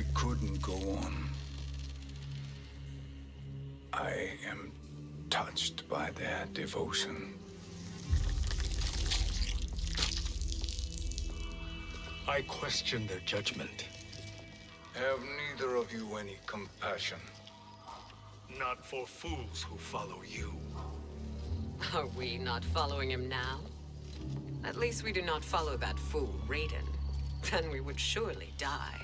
We couldn't go on. I am touched by their devotion. I question their judgment. Have neither of you any compassion? Not for fools who follow you. Are we not following him now? At least we do not follow that fool, Raiden. Then we would surely die.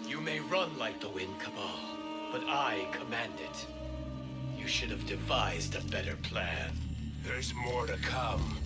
You may run like the wind, Cabal, but I command it. You should have devised a better plan. There's more to come.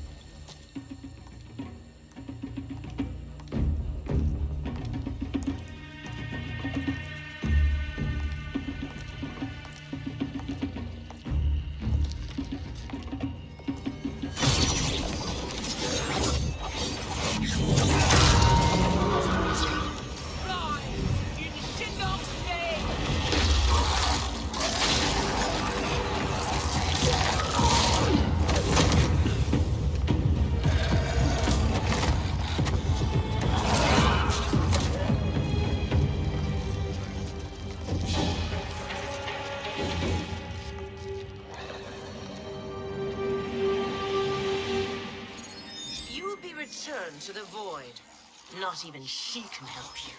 Return to the void. Not even she can help you.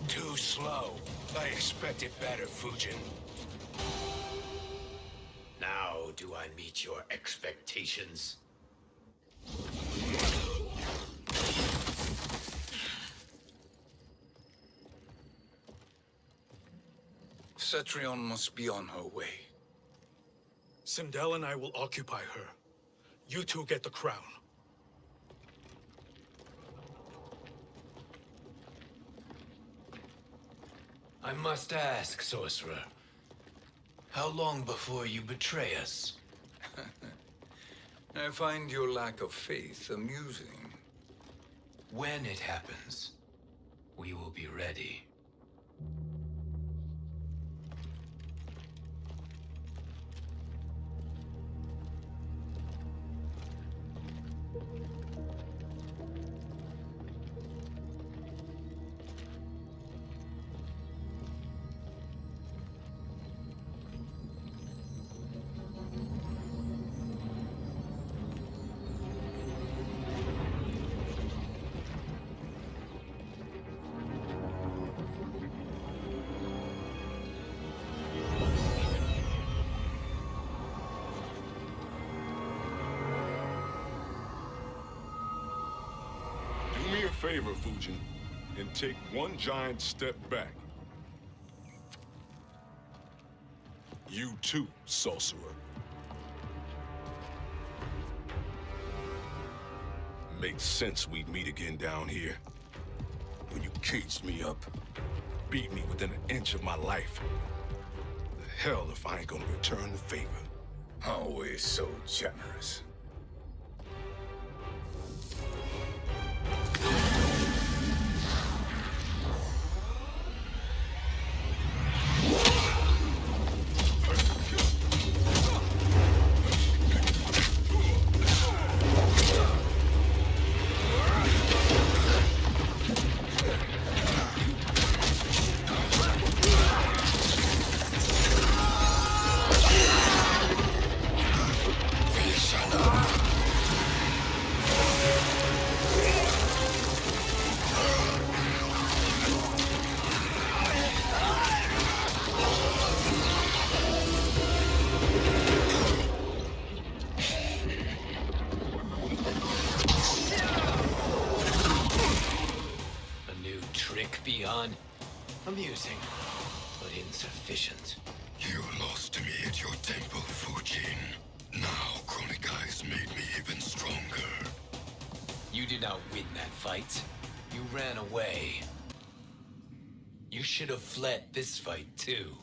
Too slow. I expected better, Fujin. Now do I meet your expectations? Cetrion must be on her way. Sindel and I will occupy her. You two get the crown. I must ask, sorcerer. How long before you betray us? I find your lack of faith amusing. When it happens, we will be ready. Do me a favor, Fujin, and take one giant step back. You too, sorcerer. Makes sense we'd meet again down here. When you caged me up, beat me within an inch of my life. The hell if I ain't gonna return the favor. Always so generous. Beyond amusing, but insufficient. You lost to me at your temple, Fujin. Now Chronic Eyes made me even stronger. You did not win that fight. You ran away. You should have fled this fight, too.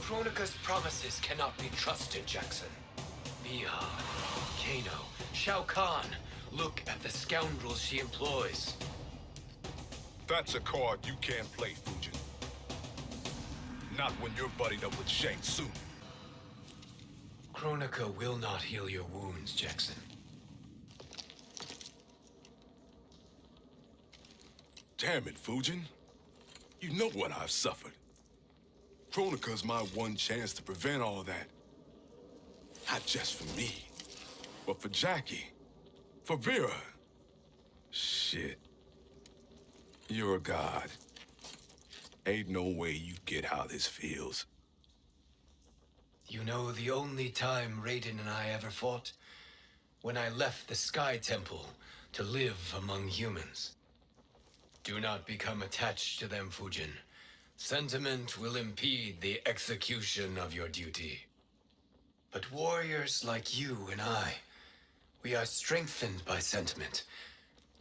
Kronika's promises cannot be trusted, Jackson. Mia, Kano, Shao Kahn. Look at the scoundrels she employs. That's a card you can't play, Fujin. Not when you're buddied up with Shang Tsung. Kronika will not heal your wounds, Jackson. Damn it, Fujin. You know what I've suffered. Kronika's my one chance to prevent all that. Not just for me, but for Jackie, for Vera. Shit. You're a god. Ain't no way you get how this feels. You know the only time Raiden and I ever fought? When I left the Sky Temple to live among humans. Do not become attached to them, Fujin. Sentiment will impede the execution of your duty. But warriors like you and I, we are strengthened by sentiment.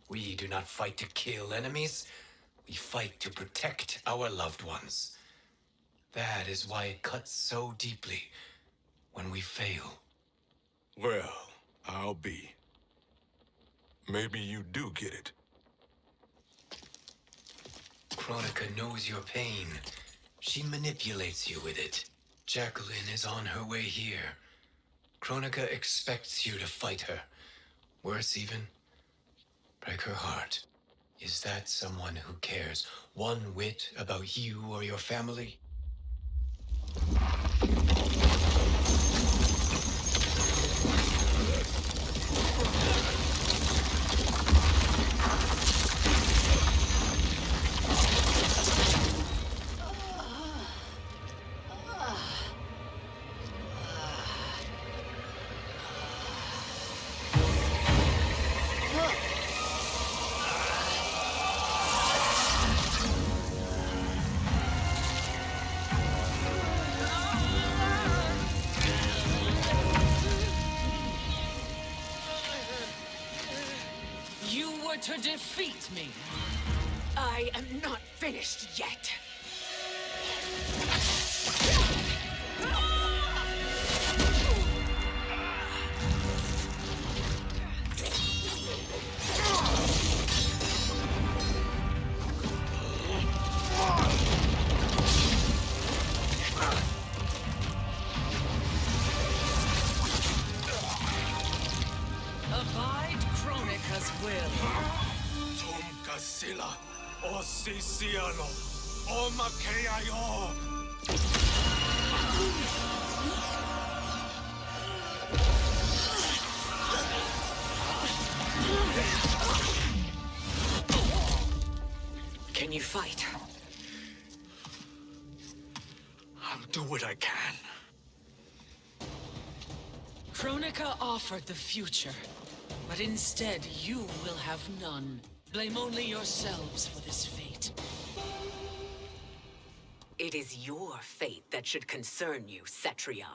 We do not fight to kill enemies. We fight to protect our loved ones. That is why it cuts so deeply when we fail. Well, I'll be. Maybe you do get it. Kronika knows your pain. She manipulates you with it. Jacqueline is on her way here. Kronika expects you to fight her. Worse even, break her heart. Is that someone who cares one whit about you or your family? To defeat me. I am not finished yet. Abide Kronika's will. Sila, o Sisiano, o Makeayo. Can you fight? I'll do what I can. Kronika offered the future, but instead you will have none. Blame only yourselves for this fate. It is your fate that should concern you, Cetrion.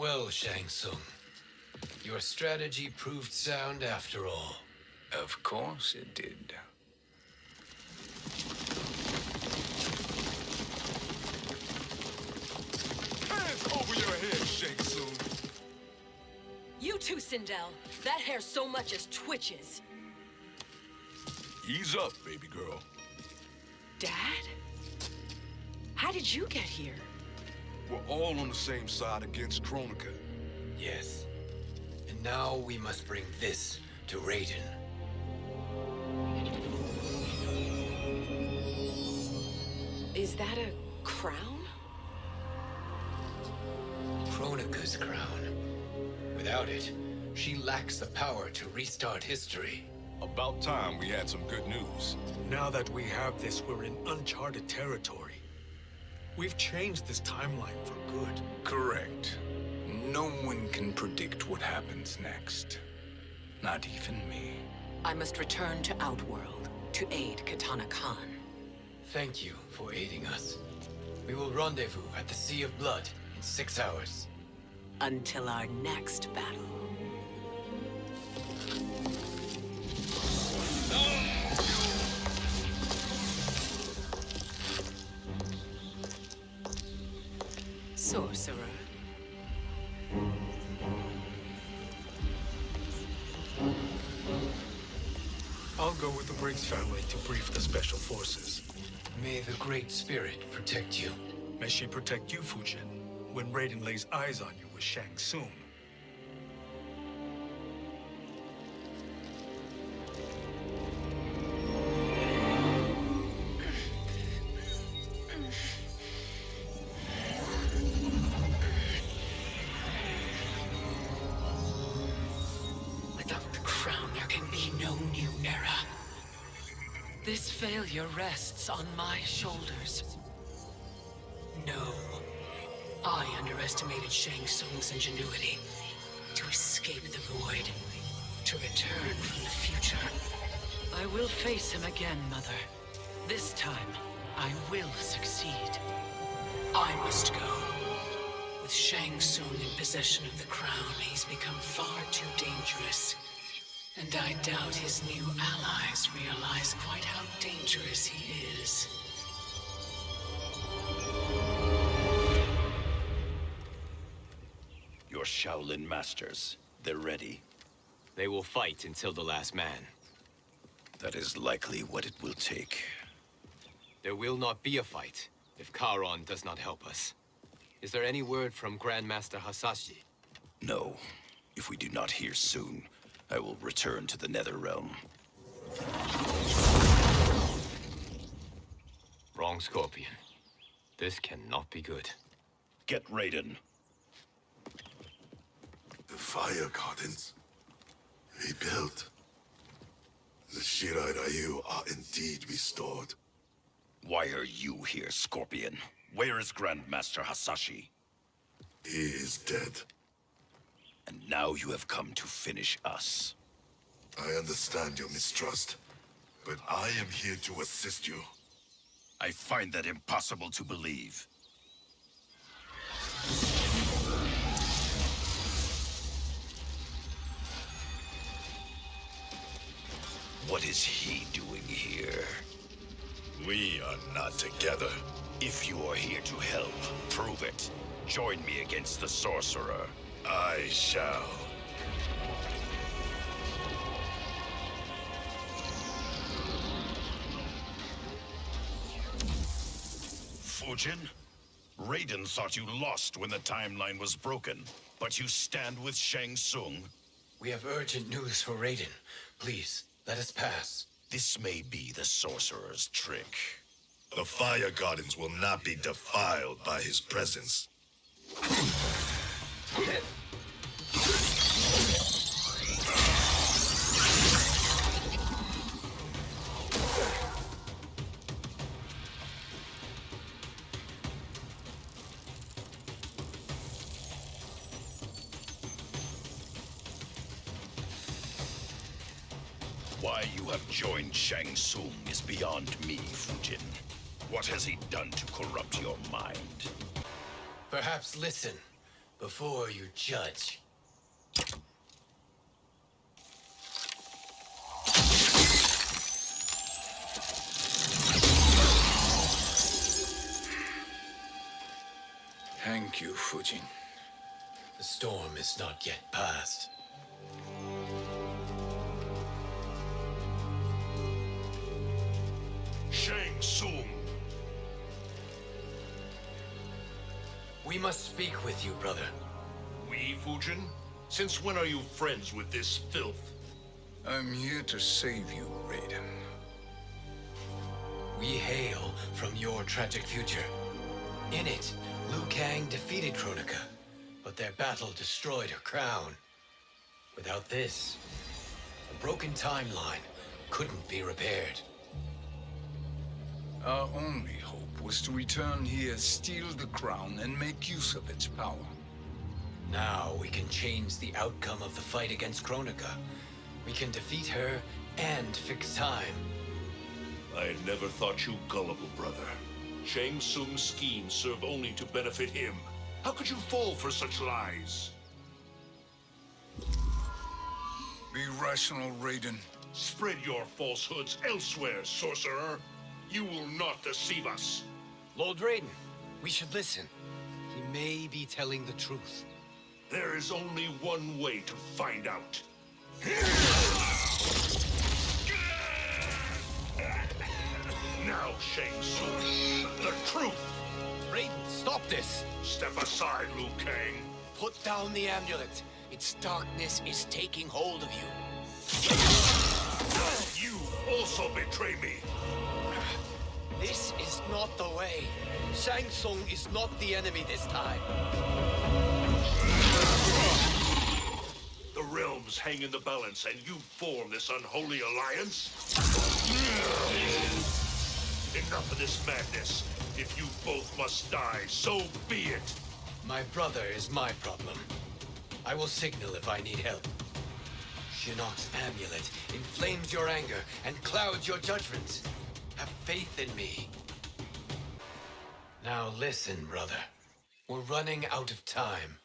Well, Shang Tsung, your strategy proved sound after all. Of course it did. Hands over your head, Shang Tsung. You too, Sindel. That hair so much as twitches. Ease up, baby girl. Dad? How did you get here? We're all on the same side against Kronika. Yes. And now we must bring this to Raiden. Is that a crown? Kronika's crown. Without it, she lacks the power to restart history. About time we had some good news. Now that we have this, we're in uncharted territory. We've changed this timeline for good. Correct. No one can predict what happens next. Not even me. I must return to Outworld to aid Katana Khan. Thank you for aiding us. We will rendezvous at the Sea of Blood in 6 hours. Until our next battle. Sorcerer. I'll go with the Briggs family to brief the Special Forces. May the Great Spirit protect you. May she protect you, Fujin, when Raiden lays eyes on you with Shang Tsung. Without the crown, there can be no new era. This failure rests on my shoulders. No. I underestimated Shang Tsung's ingenuity. To escape the void. To return from the future. I will face him again, Mother. This time, I will succeed. I must go. With Shang Tsung in possession of the crown, he's become far too dangerous. And I doubt his new allies realize quite how dangerous he is. Your Shaolin masters, they're ready. They will fight until the last man. That is likely what it will take. There will not be a fight if Charon does not help us. Is there any word from Grandmaster Hasashi? No. If we do not hear soon, I will return to the NetherRealm. Wrong, Scorpion. This cannot be good. Get Raiden. The fire gardens rebuilt. The Shirai Ryu are indeed restored. Why are you here, Scorpion? Where is Grandmaster Hasashi? He is dead. And now you have come to finish us. I understand your mistrust, but I am here to assist you. I find that impossible to believe. What is he doing here? We are not together. If you are here to help, prove it. Join me against the sorcerer. I shall. Fujin? Raiden thought you lost when the timeline was broken, but you stand with Shang Tsung. We have urgent news for Raiden. Please, let us pass. This may be the sorcerer's trick. The fire gardens will not be defiled by his presence. Why you have joined Shang Tsung is beyond me, Fujin. What has he done to corrupt your mind? Perhaps listen, before you judge. Thank you, Fujin. The storm is not yet past. Shang Tsung. We must speak with you, brother. We, Fujin? Since when are you friends with this filth? I'm here to save you, Raiden. We hail from your tragic future. In it, Liu Kang defeated Kronika, but their battle destroyed her crown. Without this, the broken timeline couldn't be repaired. Our only hope was to return here, steal the crown, and make use of its power. Now we can change the outcome of the fight against Kronika. We can defeat her and fix time. I had never thought you gullible, brother. Shang Tsung's schemes serve only to benefit him. How could you fall for such lies? Be rational, Raiden. Spread your falsehoods elsewhere, sorcerer. You will not deceive us. Lord Raiden, we should listen. He may be telling the truth. There is only one way to find out. Now, Shang Tsung, the truth! Raiden, stop this! Step aside, Liu Kang. Put down the amulet. Its darkness is taking hold of you. You also betray me. This is not the way. Shang Tsung is not the enemy this time. The realms hang in the balance, and you form this unholy alliance? Enough of this madness. If you both must die, so be it. My brother is my problem. I will signal if I need help. Shinnok's amulet inflames your anger and clouds your judgment. Have faith in me. Now listen, brother. We're running out of time.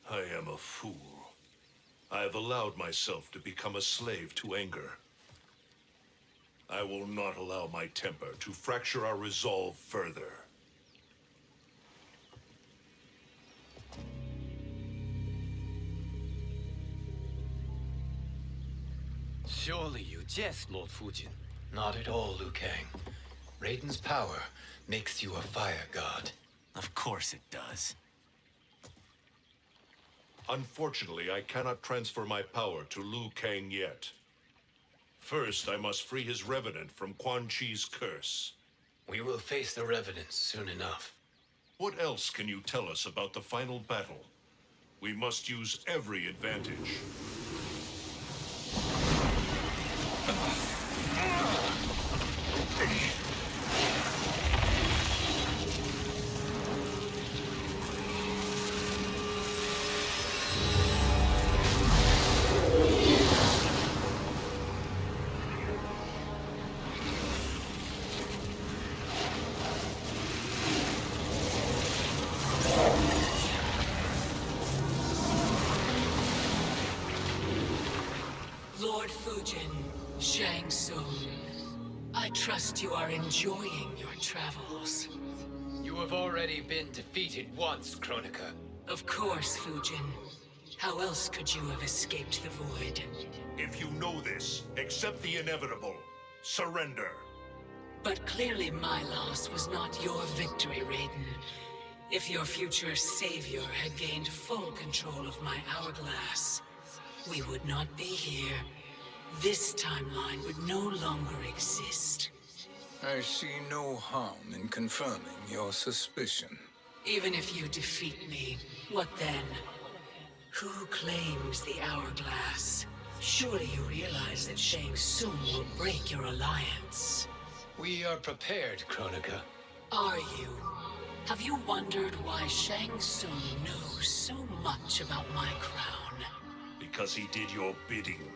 I am a fool. I have allowed myself to become a slave to anger. I will not allow my temper to fracture our resolve further. Surely you jest, Lord Fujin. Not at all, Liu Kang. Raiden's power makes you a fire god. Of course it does. Unfortunately, I cannot transfer my power to Liu Kang yet. First, I must free his revenant from Quan Chi's curse. We will face the revenants soon enough. What else can you tell us about the final battle? We must use every advantage. Lord Fujin, Shang Tsung, I trust you are enjoying your travels. You have already been defeated once, Kronika. Of course, Fujin. How else could you have escaped the void? If you know this, accept the inevitable. Surrender. But clearly my loss was not your victory, Raiden. If your future savior had gained full control of my hourglass, we would not be here. This timeline would no longer exist. I see no harm in confirming your suspicion. Even if you defeat me, what then? Who claims the hourglass? Surely you realize that Shang Tsung will break your alliance. We are prepared, Kronika. Are you? Have you wondered why Shang Tsung knows so much about my crown? Because he did your bidding,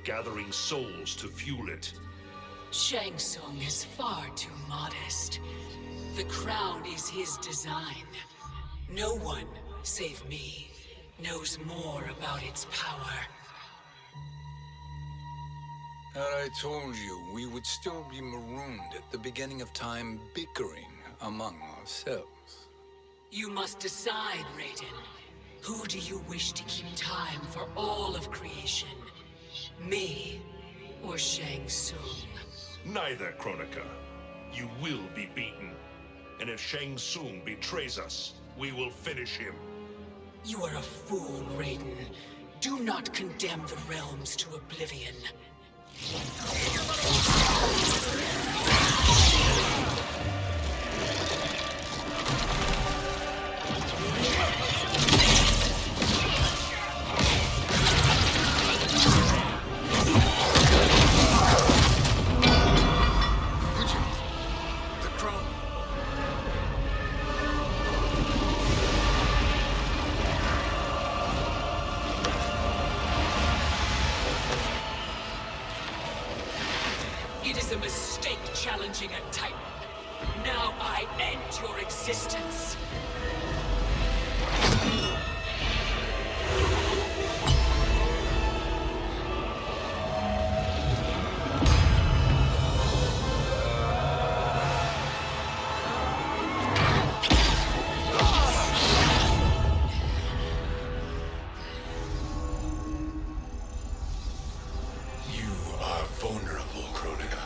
gathering souls to fuel it. Shang Tsung is far too modest. The crown is his design. No one, save me, knows more about its power. Had I told you, we would still be marooned at the beginning of time, bickering among ourselves. You must decide, Raiden. Who do you wish to keep time for all of creation? Me or Shang Tsung? Neither, Kronika. You will be beaten. And if Shang Tsung betrays us, we will finish him. You are a fool, Raiden. Do not condemn the realms to oblivion. It is a mistake challenging a Titan. Now I end your existence. You are vulnerable, Kronika.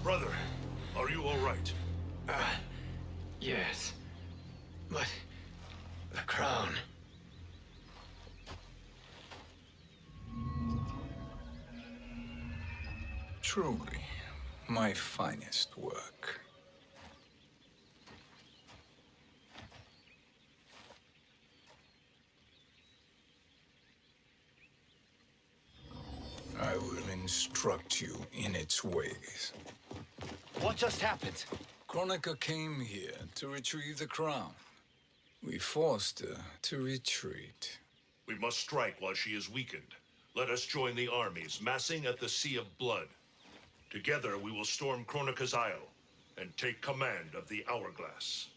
Brother, are you all right? Yes. But the crown. Truly, my finest work. I will instruct you in its ways. What just happened? Kronika came here to retrieve the crown. We forced her to retreat. We must strike while she is weakened. Let us join the armies, massing at the Sea of Blood. Together we will storm Kronika's Isle and take command of the Hourglass.